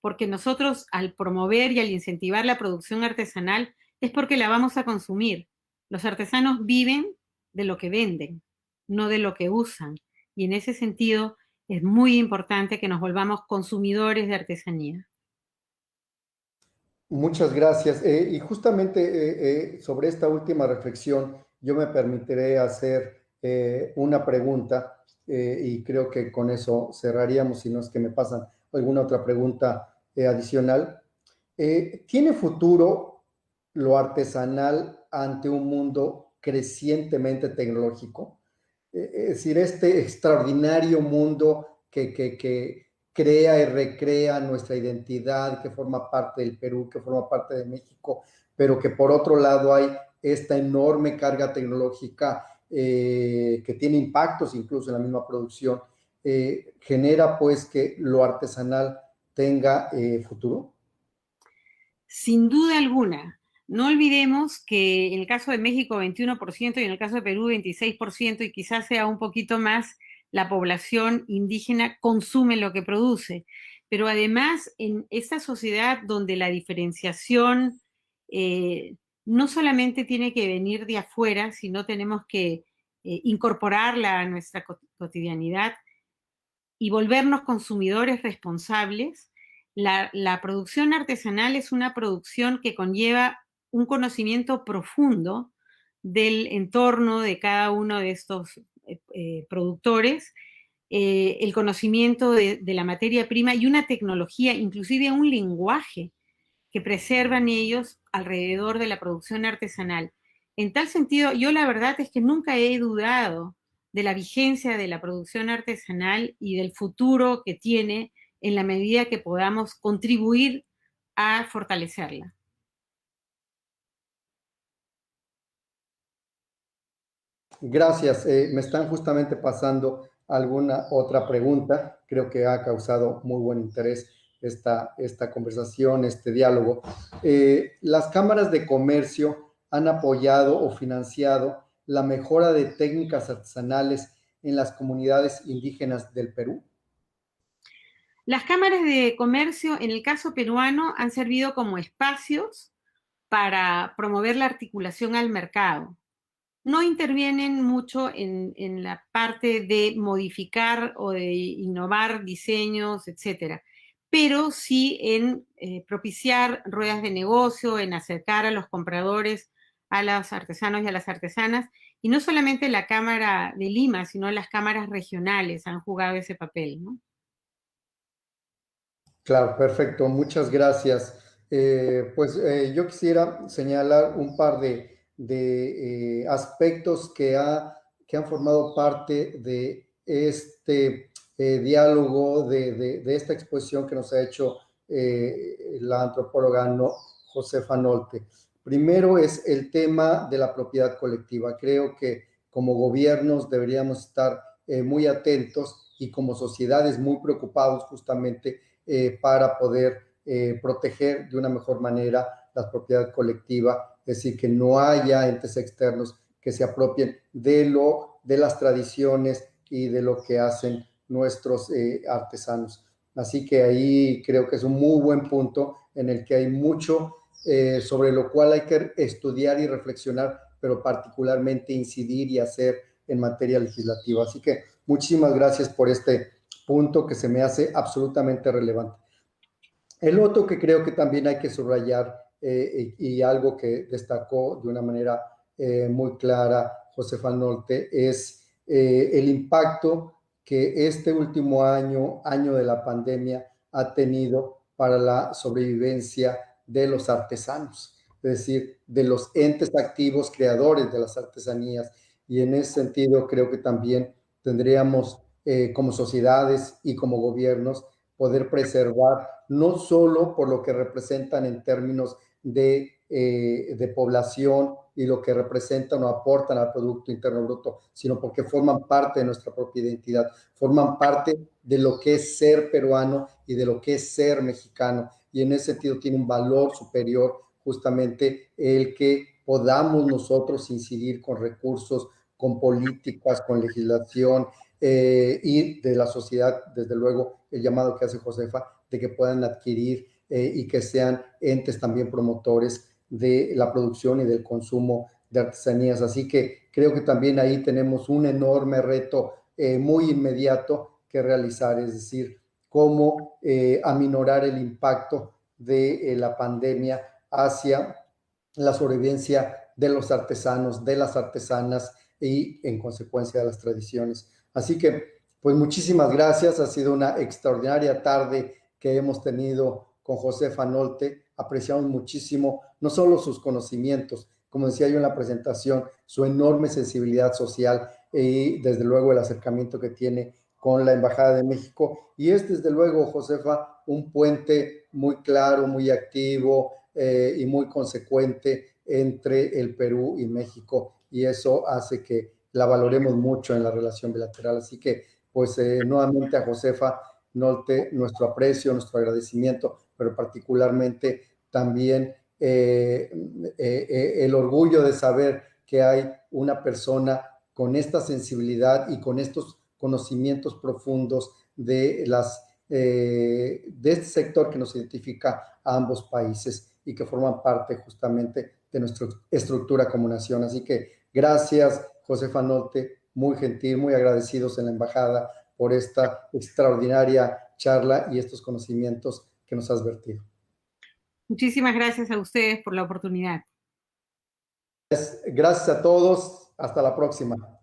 porque nosotros al promover y al incentivar la producción artesanal es porque la vamos a consumir. Los artesanos viven de lo que venden, no de lo que usan, y en ese sentido es muy importante que nos volvamos consumidores de artesanía. Muchas gracias. Y justamente sobre esta última reflexión, yo me permitiré hacer una pregunta y creo que con eso cerraríamos, si no es que me pasan alguna otra pregunta adicional. ¿Tiene futuro lo artesanal ante un mundo crecientemente tecnológico? Es decir, este extraordinario mundo que crea y recrea nuestra identidad, que forma parte del Perú, que forma parte de México, pero que por otro lado hay esta enorme carga tecnológica que tiene impactos incluso en la misma producción, genera pues que lo artesanal tenga futuro. Sin duda alguna. No olvidemos que en el caso de México 21% y en el caso de Perú 26% y quizás sea un poquito más, la población indígena consume lo que produce. Pero además en esta sociedad donde la diferenciación no solamente tiene que venir de afuera, sino tenemos que incorporarla a nuestra cotidianidad y volvernos consumidores responsables. La producción artesanal es una producción que conlleva un conocimiento profundo del entorno de cada uno de estos productores, el conocimiento de la materia prima y una tecnología, inclusive un lenguaje que preservan ellos alrededor de la producción artesanal. En tal sentido, yo la verdad es que nunca he dudado de la vigencia de la producción artesanal y del futuro que tiene en la medida que podamos contribuir a fortalecerla. Gracias. Me están justamente pasando alguna otra pregunta. Creo que ha causado muy buen interés esta conversación, este diálogo. Las cámaras de comercio han apoyado o financiado la mejora de técnicas artesanales en las comunidades indígenas del Perú. Las cámaras de comercio, en el caso peruano, han servido como espacios para promover la articulación al mercado. No intervienen mucho en la parte de modificar o de innovar diseños, etcétera, pero sí en propiciar ruedas de negocio, en acercar a los compradores, a los artesanos y a las artesanas, y no solamente la Cámara de Lima, sino las cámaras regionales han jugado ese papel, ¿no? Claro, perfecto, muchas gracias. Yo quisiera señalar un par de aspectos que han formado parte de este diálogo, de esta exposición que nos ha hecho la antropóloga Josefa Nolte. Primero es el tema de la propiedad colectiva. Creo que como gobiernos deberíamos estar muy atentos y como sociedades muy preocupados justamente para poder proteger de una mejor manera la propiedad colectiva, es decir, que no haya entes externos que se apropien de las tradiciones y de lo que hacen nuestros artesanos. Así que ahí creo que es un muy buen punto en el que hay mucho sobre lo cual hay que estudiar y reflexionar, pero particularmente incidir y hacer en materia legislativa. Así que muchísimas gracias por este punto que se me hace absolutamente relevante. El otro que creo que también hay que subrayar y algo que destacó de una manera muy clara Josefa Nolte es el impacto que este último año de la pandemia, ha tenido para la sobrevivencia de los artesanos, es decir, de los entes activos creadores de las artesanías. Y en ese sentido creo que también tendríamos como sociedades y como gobiernos poder preservar, no solo por lo que representan en términos de población y lo que representan o aportan al Producto Interno Bruto, sino porque forman parte de nuestra propia identidad, forman parte de lo que es ser peruano y de lo que es ser mexicano. Y en ese sentido tiene un valor superior justamente el que podamos nosotros incidir con recursos, con políticas, con legislación, y de la sociedad, desde luego, el llamado que hace Josefa, de que puedan adquirir y que sean entes también promotores de la producción y del consumo de artesanías. Así que creo que también ahí tenemos un enorme reto muy inmediato que realizar, es decir, cómo aminorar el impacto de la pandemia hacia la sobrevivencia de los artesanos, de las artesanas y en consecuencia de las tradiciones. Así que, pues muchísimas gracias. Ha sido una extraordinaria tarde que hemos tenido con Josefa Nolte. Apreciamos muchísimo no solo sus conocimientos, como decía yo en la presentación, su enorme sensibilidad social y desde luego el acercamiento que tiene con la Embajada de México. Y es desde luego, Josefa, un puente muy claro, muy activo y muy consecuente entre el Perú y México, y eso hace que la valoremos mucho en la relación bilateral. Así que, pues, nuevamente a Josefa Nolte, nuestro aprecio, nuestro agradecimiento, pero particularmente también el orgullo de saber que hay una persona con esta sensibilidad y con estos conocimientos profundos de de este sector que nos identifica a ambos países y que forman parte justamente de nuestra estructura como nación. Así que gracias, Josefa Nolte, muy gentil, muy agradecidos en la embajada por esta extraordinaria charla y estos conocimientos que nos has vertido. Muchísimas gracias a ustedes por la oportunidad. Gracias a todos, hasta la próxima.